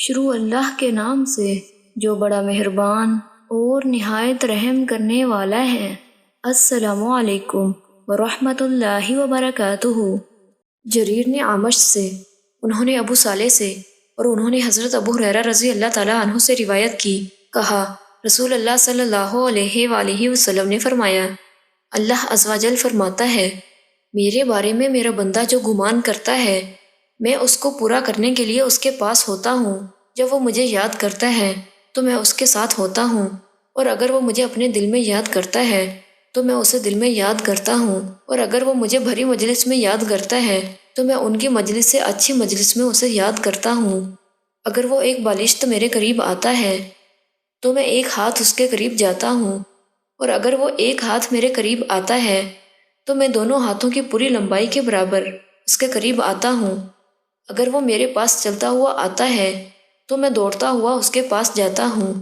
شروع اللہ کے نام سے جو بڑا مہربان اور نہایت رحم کرنے والا ہے۔ السلام علیکم ورحمۃ اللہ وبرکاتہ۔ جریر نے اعمش سے، انہوں نے ابو صالح سے اور انہوں نے حضرت ابو ہریرہ رضی اللہ تعالیٰ عنہ سے روایت کی، کہا رسول اللہ صلی اللہ علیہ وآلہ وسلم نے فرمایا، اللہ عز و جل فرماتا ہے، میرے بارے میں میرا بندہ جو گمان کرتا ہے میں اس کو پورا کرنے کے لیے اس کے پاس ہوتا ہوں۔ جب وہ مجھے یاد کرتا ہے تو میں اس کے ساتھ ہوتا ہوں، اور اگر وہ مجھے اپنے دل میں یاد کرتا ہے تو میں اسے دل میں یاد کرتا ہوں، اور اگر وہ مجھے بھری مجلس میں یاد کرتا ہے تو میں ان کی مجلس سے اچھی مجلس میں اسے یاد کرتا ہوں۔ اگر وہ ایک بالشت میرے قریب آتا ہے تو میں ایک ہاتھ اس کے قریب جاتا ہوں، اور اگر وہ ایک ہاتھ میرے قریب آتا ہے تو میں دونوں ہاتھوں کی پوری لمبائی کے برابر اس کے قریب آتا ہوں۔ اگر وہ میرے پاس چلتا ہوا آتا ہے تو میں دوڑتا ہوا اس کے پاس جاتا ہوں۔